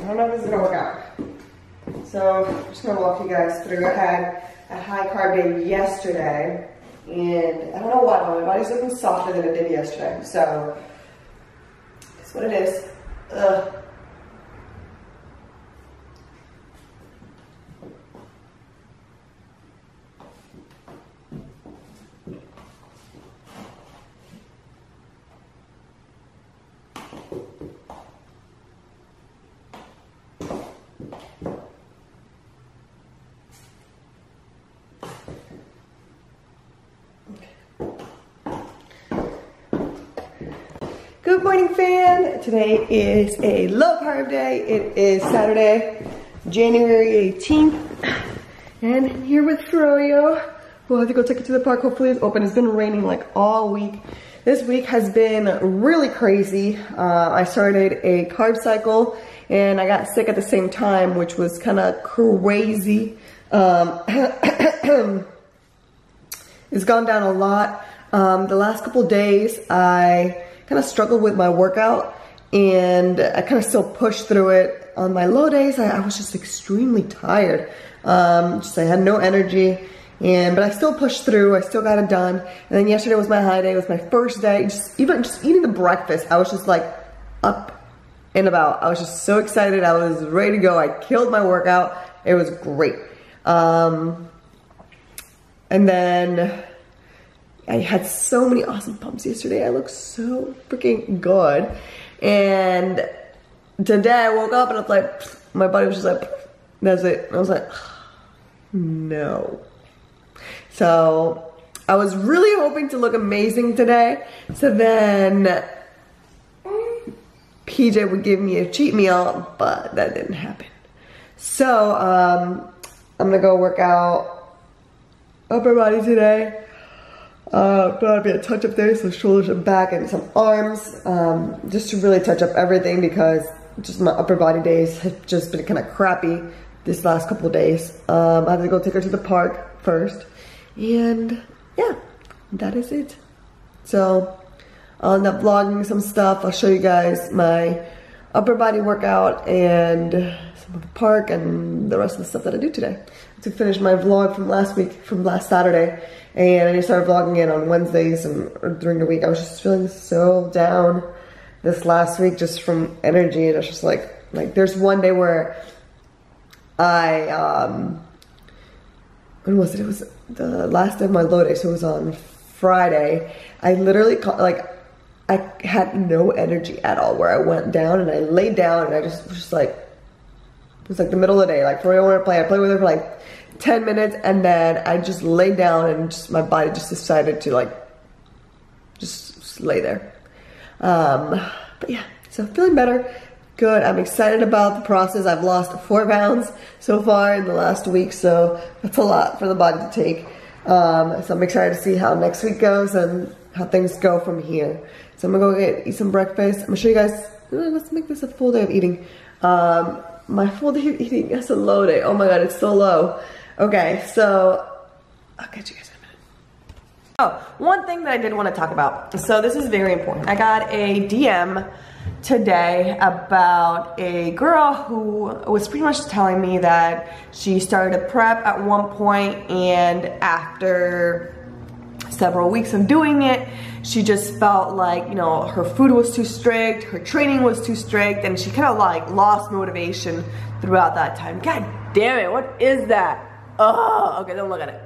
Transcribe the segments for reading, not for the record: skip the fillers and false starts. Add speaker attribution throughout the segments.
Speaker 1: don't know if this is gonna work out. So I'm just gonna walk you guys through. I had a high carb day yesterday, and I don't know why, but my body's looking softer than it did yesterday. So that's what it is. Ugh. Good morning, fam. Today is a low carb day. It is Saturday, January 18th, and I'm here with Froyo. We'll have to go take it to the park. Hopefully it's open. It's been raining like all week. This week has been really crazy. I started a carb cycle and I got sick at the same time, which was kind of crazy. It's gone down a lot. The last couple days I kind of struggled with my workout, and I kind of still pushed through it. On my low days, I was just extremely tired. I had no energy, but I still pushed through. I still got it done. And then yesterday was my high day. It was my first day. Just eating the breakfast, I was just like up and about. I was just so excited. I was ready to go. I killed my workout. It was great. And then I had so many awesome pumps yesterday. I looked so freaking good. And today I woke up and I was like, my body was just like, that's it. And I was like, no. So I was really hoping to look amazing today. So then PJ would give me a cheat meal, but that didn't happen. So I'm gonna go work out upper body today. That'll be a touch up there, so shoulders and back and some arms, just to really touch up everything, because just my upper body days have just been kind of crappy this last couple of days. I have to go take her to the park first, and yeah, that is it. So I'll end up vlogging some stuff. I'll show you guys my upper body workout and some of the park and the rest of the stuff that I do today. To finish my vlog from last week, from last Saturday, and I started vlogging it on Wednesdays and during the week. I was just feeling so down this last week just from energy, and it's just like there's one day where I when was it? It was the last day of my low day, so it was on Friday. I literally I had no energy at all, where I went down and I laid down and I just was just like, it was like the middle of the day, like Froyo wanted to play. I played with her for like 10 minutes and then I just laid down and just my body just decided to like just lay there. But yeah, so feeling better, good. I'm excited about the process. I've lost 4 pounds so far in the last week, so that's a lot for the body to take. So I'm excited to see how next week goes and how things go from here. So I'm gonna go eat some breakfast. I'm gonna show you guys, let's make this a full day of eating. My full day of eating is a low day. Oh my god, it's so low. Okay, so I'll catch you guys in a minute. Oh, one thing that I did want to talk about. So this is very important. I got a DM today about a girl who was pretty much telling me that she started a prep at one point, and after several weeks of doing it, she just felt like, you know, her food was too strict, her training was too strict, and she kind of like lost motivation throughout that time. God damn it, what is that? Oh, okay, don't look at it.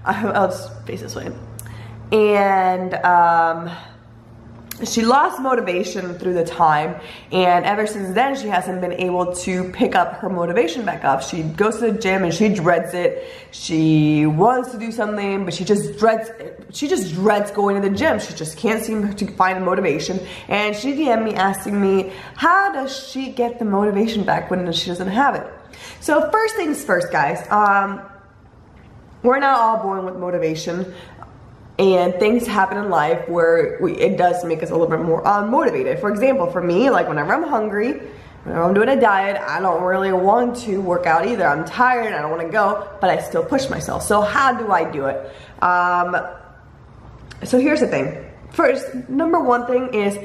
Speaker 1: I'll just face this way. And she lost motivation through the time, and ever since then she hasn't been able to pick up her motivation back up. She goes to the gym and she dreads it. She wants to do something, but she just dreads going to the gym. She just can't seem to find motivation. And she DM'd me asking me, how does she get the motivation back when she doesn't have it? So first things first, guys, we're not all born with motivation. And things happen in life where it does make us a little bit more unmotivated. For example, for me, like whenever I'm hungry, whenever I'm doing a diet, I don't really want to work out either. I'm tired, I don't want to go, but I still push myself. So how do I do it? So here's the thing. First, number one thing is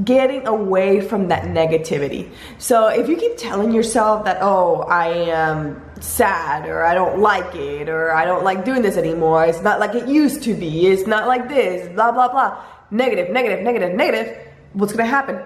Speaker 2: getting away from that negativity. So if you keep telling yourself that, oh, I am sad, or I don't like it, or I don't like doing this anymore, it's not like it used to be, it's not like this, blah, blah, blah, negative, negative, negative, negative, what's gonna happen?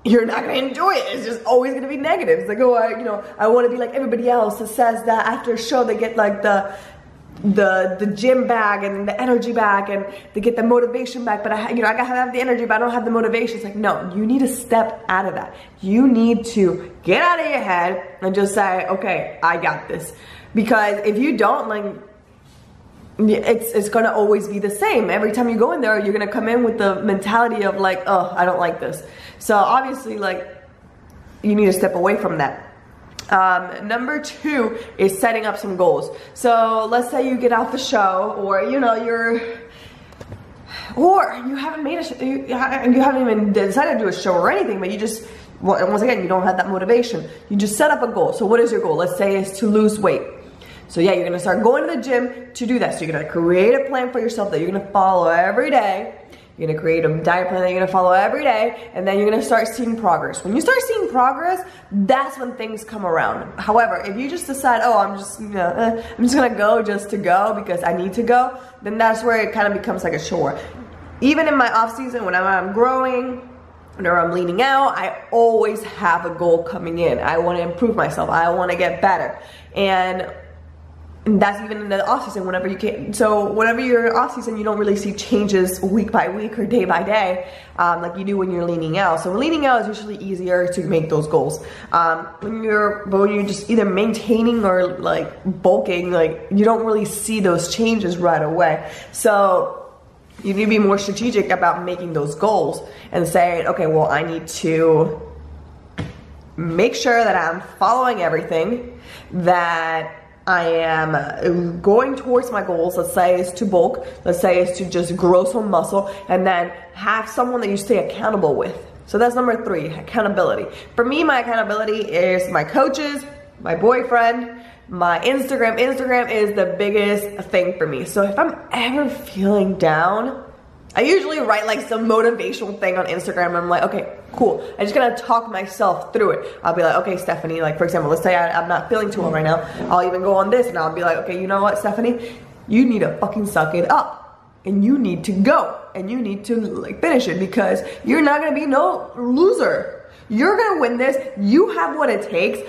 Speaker 2: You're not gonna enjoy it. It's just always gonna be negative. It's like, oh, I want to be like everybody else that says that after a show they get like the gym bag and the energy bag and they get the motivation back, but I gotta have the energy, but I don't have the motivation. It's like, no, you need to step out of that. You need to get out of your head and just say, okay, I got this. Because if you don't, like, it's gonna always be the same. Every time you go in there, you're gonna come in with the mentality of like, oh, I don't like this. So obviously, like, you need to step away from that. Number 2 is setting up some goals. So let's say you get out the show, or you haven't made a show, you haven't even decided to do a show or anything, but you just, well, once again, you don't have that motivation. You just set up a goal. So what is your goal? Let's say it's to lose weight. So yeah, you're gonna start going to the gym to do that. So you're gonna create a plan for yourself that you're gonna follow every day. You're gonna create a diet plan that you're gonna follow every day, and then you're gonna start seeing progress. When you start seeing progress, that's when things come around. However, if you just decide, oh, I'm just gonna go just to go because I need to go, then that's where it kind of becomes like a chore. Even in my off season, when I'm growing, whenever I'm leaning out, I always have a goal coming in. I want to improve myself. I want to get better, and that's even in the off season, whenever you can. So whenever you're off season, you don't really see changes week by week or day by day like you do when you're leaning out. So leaning out is usually easier to make those goals. When you're just either maintaining or like bulking, like you don't really see those changes right away. So you need to be more strategic about making those goals and saying, okay, well, I need to make sure that I'm following everything, that I am going towards my goals. Let's say is to bulk, let's say is to just grow some muscle, and then have someone that you stay accountable with. So that's number 3, accountability. For me, my accountability is my coaches, my boyfriend, my Instagram. Instagram is the biggest thing for me. So if I'm ever feeling down, I usually write like some motivational thing on Instagram, and I'm like, okay, cool. I'm just gonna talk myself through it. I'll be like, okay, Stephanie, like for example, let's say I'm not feeling too well right now. I'll even go on this and I'll be like, okay, you know what, Stephanie? You need to fucking suck it up. And you need to go. And you need to like finish it, because you're not gonna be no loser. You're gonna win this. You have what it takes.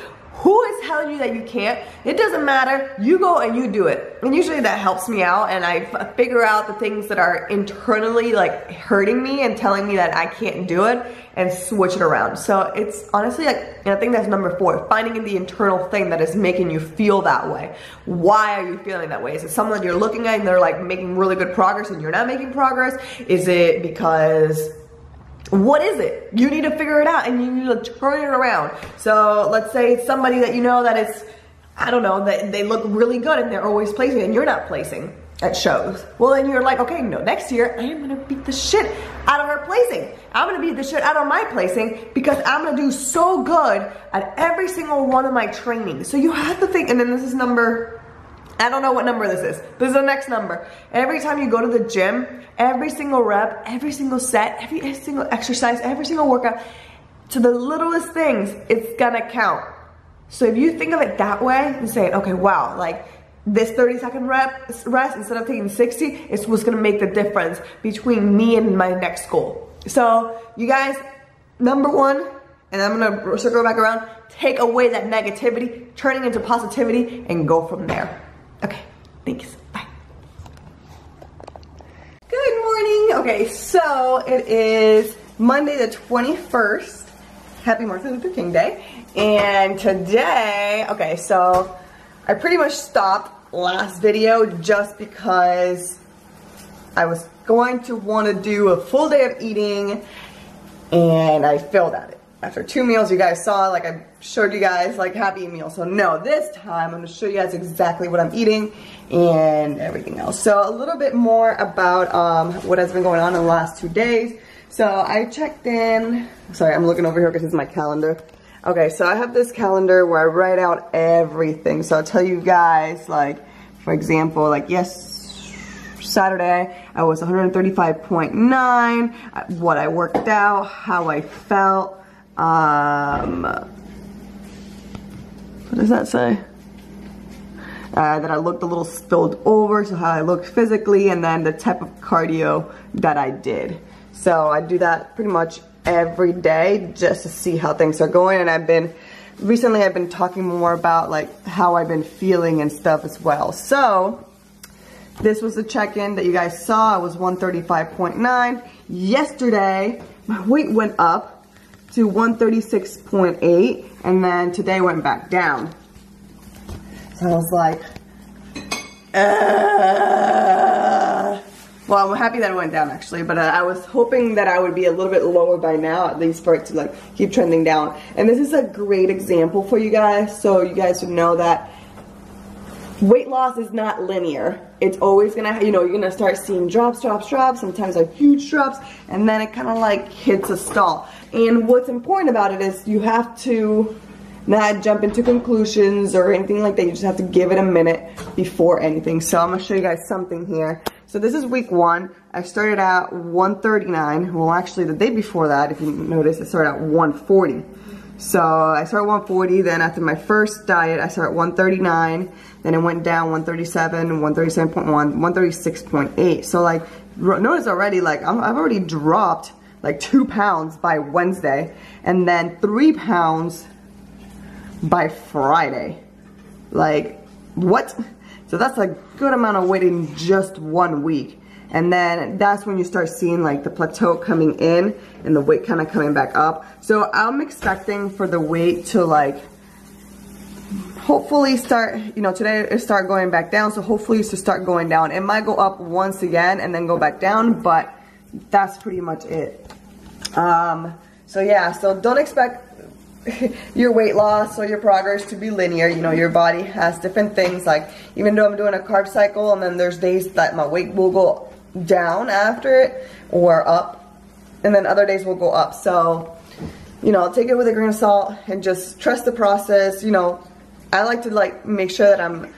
Speaker 2: Who is telling you that you can't? It doesn't matter. You go and you do it. And usually that helps me out, and I figure out the things that are internally like hurting me and telling me that I can't do it, and switch it around. So it's honestly like, and I think that's number 4, finding the internal thing that is making you feel that way. Why are you feeling that way? Is it someone that you're looking at and they're like making really good progress and you're not making progress? Is it because, what is it? You need to figure it out, and you need to turn it around. So let's say it's somebody that you know that it's, I don't know, that they look really good and they're always placing and you're not placing at shows. Well, then you're like, okay, no, next year I am gonna beat the shit out of her placing. I'm gonna beat the shit out of my placing, because I'm gonna do so good at every single one of my trainings. So you have to think, and then this is number, I don't know what number this is. This is the next number. Every time you go to the gym, every single rep, every single set, every single exercise, every single workout, to the littlest things, it's gonna count. So if you think of it that way and say, okay, wow, like this 30-second rest instead of taking 60, it's what's gonna make the difference between me and my next goal. So you guys, number 1, and I'm gonna circle back around, take away that negativity, turning into positivity, and go from there. Okay, thanks, bye. Good morning. Okay, so it is Monday the 21st. Happy Martin Luther King Day. And today, okay, so I pretty much stopped last video just because I was going to want to do a full day of eating, and I failed at it. After 2 meals, you guys saw, like I showed you guys, like happy meal. So no, this time I'm gonna show you guys exactly what I'm eating and everything else. So a little bit more about what has been going on in the last 2 days. So I checked in, sorry, I'm looking over here because it's my calendar. Okay, so I have this calendar where I write out everything. So I'll tell you guys, like, for example, like Saturday, I was 135.9, what I worked out, how I felt, what does that say? That I looked a little spilled over, so how I looked physically, and then the type of cardio that I did. So I do that pretty much every day just to see how things are going, and recently I've been talking more about like how I've been feeling and stuff as well. So this was the check-in that you guys saw. I was 135.9. Yesterday, my weight went up to 136.8, and then today went back down. So I was like, well, I'm happy that it went down actually, but I was hoping that I would be a little bit lower by now, at least for it to like keep trending down. And this is a great example for you guys, so you guys would know that weight loss is not linear. It's always gonna, you know, you're gonna start seeing drops, sometimes like huge drops, and then it kind of like hits a stall. And what's important about it is you have to not jump into conclusions or anything like that. You just have to give it a minute before anything. So I'm gonna show you guys something here. So this is week 1. I started at 139. Well, actually the day before that, if you notice, I started at 140. So I started 140, then after my first diet, I started at 139, then it went down 137, 137.1, 136.8. So like, notice already, like I've already dropped like 2 pounds by Wednesday, and then 3 pounds by Friday. Like, what? So that's a good amount of weight in just 1 week. And then that's when you start seeing like the plateau coming in and the weight kind of coming back up. So I'm expecting for the weight to like hopefully start, you know, today it start going back down. So hopefully it's to start going down. It might go up once again and then go back down, but that's pretty much it. So yeah, so don't expect your weight loss or your progress to be linear. You know, your body has different things. Like, even though I'm doing a carb cycle, and then there's days that my weight will go down after it or up, and then other days will go up. So, you know, take it with a grain of salt and just trust the process. You know, I like to like make sure that I'm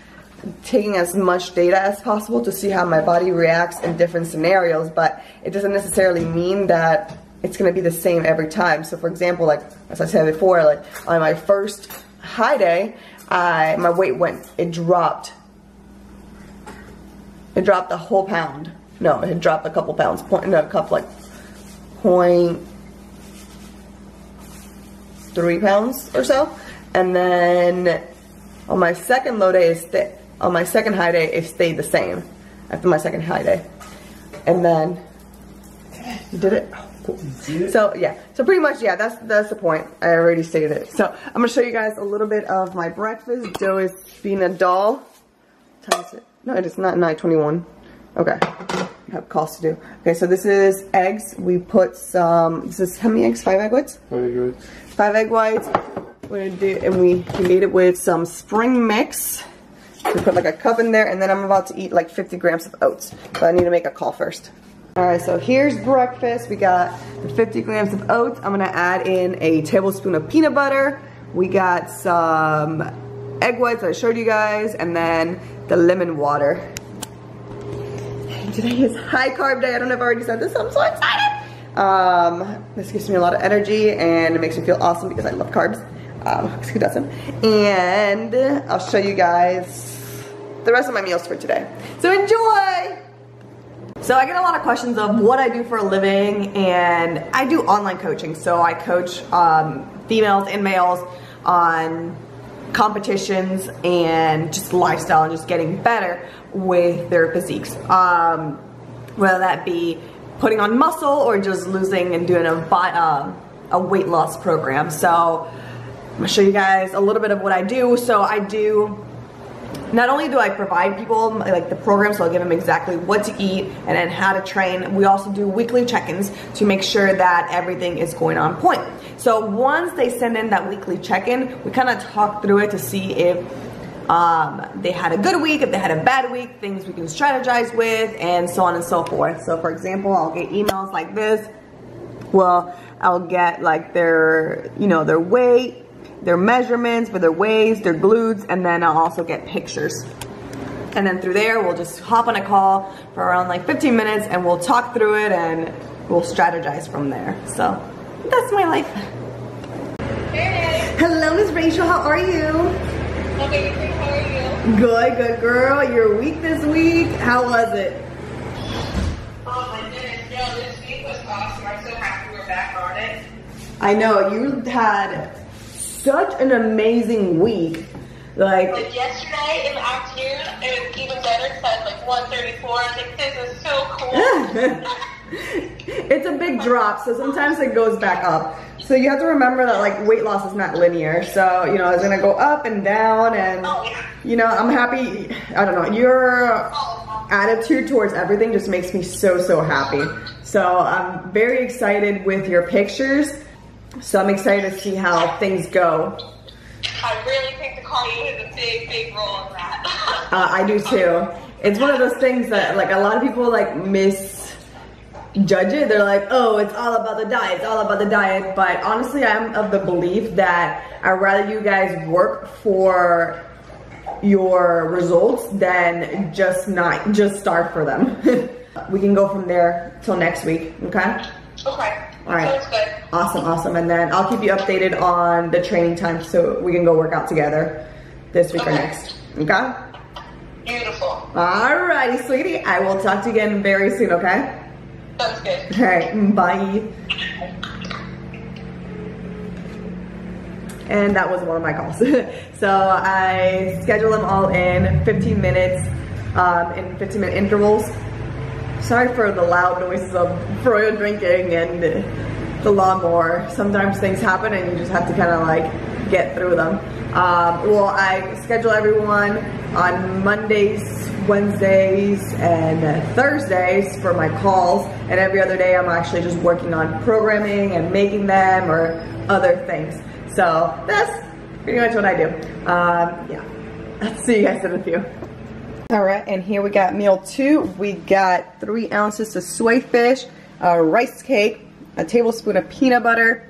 Speaker 2: taking as much data as possible to see how my body reacts in different scenarios, but it doesn't necessarily mean that it's gonna be the same every time. So for example, like as I said before, like on my first high day, my weight dropped a whole pound. No, it dropped a couple pounds, like 0.3 pounds or so. And then on my second low day, on my second high day, it stayed the same after my second high day. And then, you did it? Cool. So yeah, so pretty much, yeah, that's the point. I already stated it. So I'm gonna show you guys a little bit of my breakfast. Joe is being a doll. What time is it? No, it is not 9:21. Okay, I have calls to do. Okay, so this is eggs. We put some, this is how many eggs? 5 egg whites? 5 egg whites. 5 egg whites. We're gonna do, and we made it with some spring mix. We put like a cup in there, and then I'm about to eat like 50 grams of oats. But I need to make a call first. Alright, so here's breakfast. We got the 50 grams of oats. I'm gonna add in a tablespoon of peanut butter. We got some egg whites that I showed you guys, and then the lemon water. Today is high carb day. I don't know if I already said this, so I'm so excited. This gives me a lot of energy and it makes me feel awesome because I love carbs. Who doesn't? And I'll show you guys the rest of my meals for today. So enjoy! So I get a lot of questions of what I do for a living, and I do online coaching. So I coach females and males on competitions and just lifestyle and just getting better with their physiques. Whether that be putting on muscle or just losing and doing a weight loss program. So I'm gonna show you guys a little bit of what I do. So I do, not only do I provide people like the program, so I'll give them exactly what to eat and then how to train, we also do weekly check-ins to make sure that everything is going on point. So once they send in that weekly check-in, we kind of talk through it to see if they had a good week, if they had a bad week, things we can strategize with, and so on and so forth. So for example, I'll get emails like this. Well, I'll get like their, you know, their weight, their measurements for their waist, their glutes, and then I'll also get pictures. And then through there, we'll just hop on a call for around like 15 minutes and we'll talk through it and we'll strategize from there. So that's my life.
Speaker 3: Hey.
Speaker 2: Hello, Miss Rachel, how are you?
Speaker 3: Okay, how are you?
Speaker 2: Good, good girl. You're weak this week. How was it?
Speaker 3: Oh my goodness, yo, this week was awesome. I'm so happy we're back on it.
Speaker 2: I know, you had such an amazing week. Like
Speaker 3: yesterday in the afternoon, it was even better because I was like 134. I was like, this is so cool.
Speaker 2: It's a big drop, so sometimes it goes back up. So you have to remember that like weight loss is not linear. So, you know, it's gonna go up and down and, you know, I'm happy. I don't know, your attitude towards everything just makes me so happy. So I'm very excited with your pictures. So I'm excited to see how things go.
Speaker 3: I really think the cardio has a big role in that.
Speaker 2: I do too. It's one of those things that like a lot of people like misjudge it. They're like, oh, it's all about the diet, it's all about the diet. But honestly, I'm of the belief that I'd rather you guys work for your results than just starve for them. We can go from there till next week, okay?
Speaker 3: Okay.
Speaker 2: All right.
Speaker 3: Sounds good.
Speaker 2: Awesome. And then I'll keep you updated on the training time so we can go work out together this week or next. Okay?
Speaker 3: Beautiful.
Speaker 2: Alrighty, sweetie. I will talk to you again very soon, okay?
Speaker 3: Sounds good.
Speaker 2: All right, bye. And that was one of my calls. So I schedule them all in 15 minutes, in 15-minute intervals. Sorry for the loud noises of Froyo drinking and the lawnmower. Sometimes things happen and you just have to kind of like get through them. Well, I schedule everyone on Mondays, Wednesdays, and Thursdays for my calls, and every other day I'm actually just working on programming and making them or other things. So that's pretty much what I do. Yeah, I'll see you guys in a few. All right, and here we got meal 2. We got 3 ounces of soy fish, a rice cake, a tablespoon of peanut butter,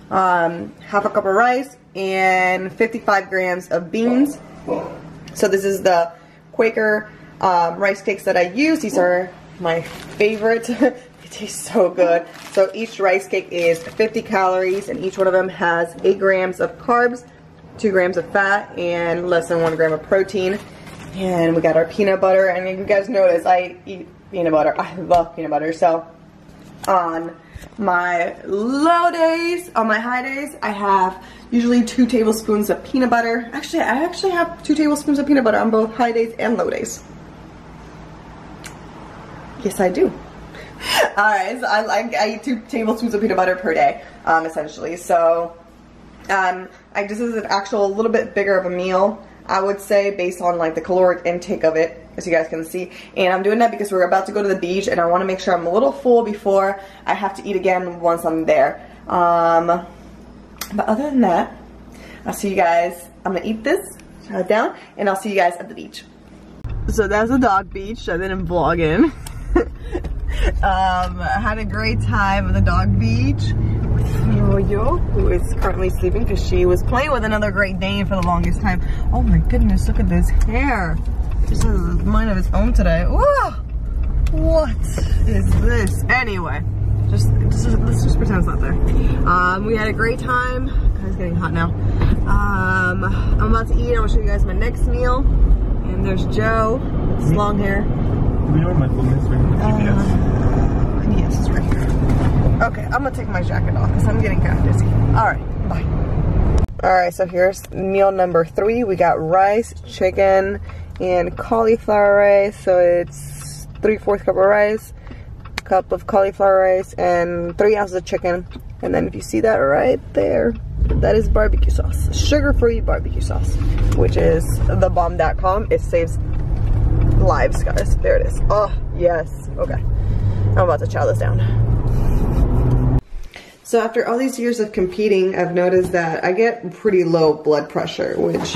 Speaker 2: half a cup of rice, and 55 grams of beans. So this is the Quaker rice cakes that I use. These are my favorite. They taste so good. So each rice cake is 50 calories, and each one of them has 8 grams of carbs, 2 grams of fat, and less than 1 gram of protein. And we got our peanut butter, and you guys notice I eat peanut butter. I love peanut butter. So on my low days, on my high days, I have usually 2 tablespoons of peanut butter. Actually, I actually have 2 tablespoons of peanut butter on both high days and low days. Yes, I do. Alright, so I eat 2 tablespoons of peanut butter per day, essentially. So this is an actual little bit bigger of a meal, I would say, based on like the caloric intake of it, as you guys can see. And I'm doing that because we're about to go to the beach and I want to make sure I'm a little full before I have to eat again once I'm there. But other than that, I'll see you guys. I'm gonna eat this, shut it down, and I'll see you guys at the beach. So that's the dog beach. I didn't vlog in. I had a great time at the dog beach with Froyo, who is currently sleeping because she was playing with another Great Dane for the longest time. Oh my goodness, look at this hair. This has a mind of its own today. Whoa! What is this? Anyway, let's just pretend it's not there. We had a great time. It's getting hot now. I'm about to eat. I'm gonna show you guys my next meal. And there's Joe, his long hair.
Speaker 4: Do you know where my phone is? GPS?
Speaker 2: Yes, it's right here. Okay, I'm gonna take my jacket off because I'm getting kind of dizzy. Alright, bye. Alright, so here's meal number 3. We got rice, chicken, and cauliflower rice. So it's 3/4 cup of rice, cup of cauliflower rice, and 3 ounces of chicken. And then if you see that right there, that is barbecue sauce. Sugar-free barbecue sauce, which is thebomb.com. It saves lives, guys. There it is. Oh, yes. Okay. I'm about to chow this down. So after all these years of competing, I've noticed that I get pretty low blood pressure, which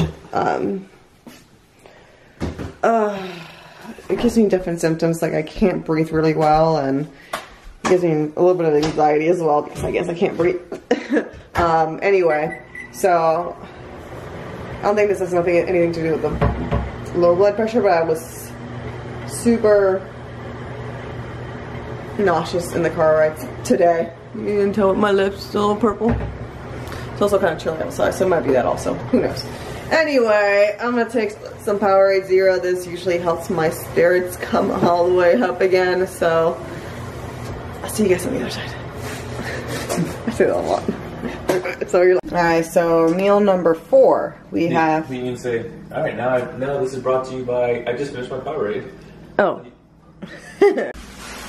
Speaker 2: it gives me different symptoms. Like I can't breathe really well, and it gives me a little bit of anxiety as well because I guess I can't breathe. Anyway, so I don't think this has anything to do with the low blood pressure, but I was super nauseous in the car rides today. You can tell my lips still purple. It's also kind of chilly outside, so it might be that also. Who knows? Anyway, I'm gonna take some Powerade Zero. This usually helps my spirits come all the way up again, so I'll see you guys on the other side. I say that a lot. So you're like, alright, so meal number 4. We have.
Speaker 4: You can say, alright, now this is brought to you by, I just finished my Powerade.
Speaker 2: Oh.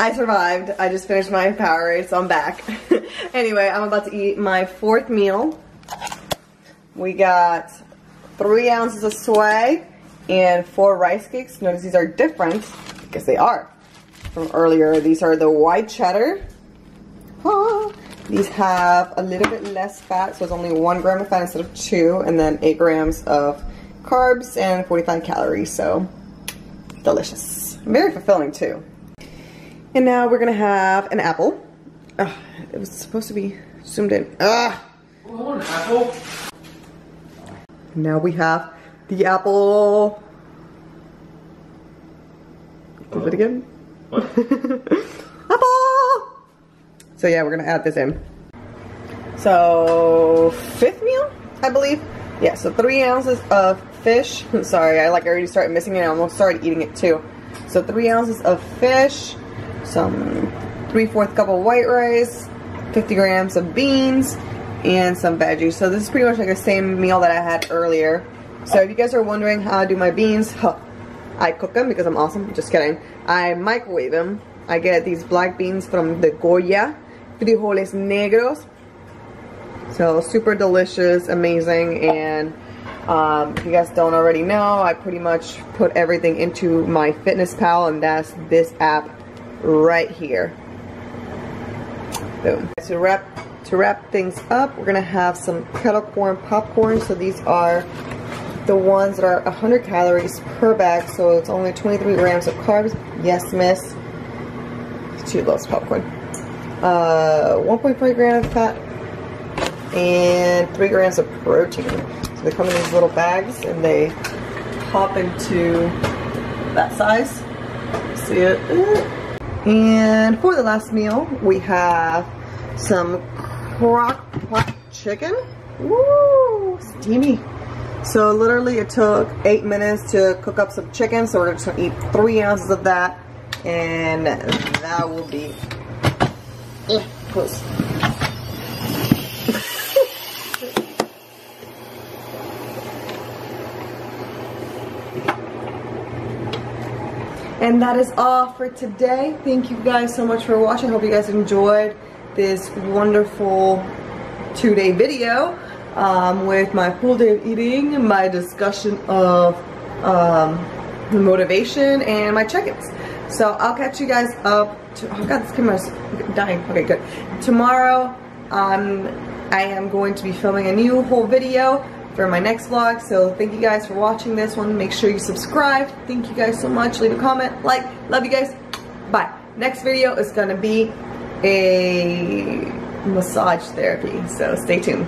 Speaker 2: I survived. I just finished my Powerade, so I'm back. Anyway, I'm about to eat my 4th meal. We got 3 ounces of soy and 4 rice cakes. Notice these are different, because they are from earlier. These are the white cheddar. These have a little bit less fat, so it's only 1 gram of fat instead of 2, and then 8 grams of carbs and 45 calories, so delicious. Very fulfilling too. And now we're gonna have an apple. It was supposed to be zoomed in.
Speaker 4: Oh, an apple?
Speaker 2: Now we have the apple. Do it again.
Speaker 4: What?
Speaker 2: Apple! So yeah, we're gonna add this in. So 5th meal, I believe. Yeah, so 3 ounces of fish. Sorry, I already started missing it. I almost started eating it too. So 3 ounces of fish, some 3/4 cup of white rice, 50 grams of beans, and some veggies. So this is pretty much like the same meal that I had earlier. So if you guys are wondering how I do my beans, I cook them because I'm awesome. Just kidding. I microwave them. I get these black beans from the Goya, frijoles negros. So super delicious, amazing, and if you guys don't already know, I pretty much put everything into my Fitness Pal, and that's this app right here. Boom. To wrap things up, we're gonna have some kettle corn popcorn. So these are the ones that are 100 calories per bag, so it's only 23 grams of carbs. Yes, miss. She loves popcorn. 1.5 grams of fat and 3 grams of protein. So they come in these little bags and they pop into that size. See it? And for the last meal, we have some crock pot chicken. Woo! Steamy. So literally it took 8 minutes to cook up some chicken, so we're just gonna eat 3 ounces of that, and that will be close. And that is all for today. Thank you guys so much for watching. Hope you guys enjoyed this wonderful 2-day video with my full day of eating, my discussion of motivation, and my check-ins. So I'll catch you guys up. Oh god, this camera's dying. Okay, good. Tomorrow, I am going to be filming a new whole video for my next vlog. So thank you guys for watching this one. Make sure you subscribe. Thank you guys so much. Leave a comment, like. Love you guys. Bye. Next video is gonna be a massage therapy. So stay tuned.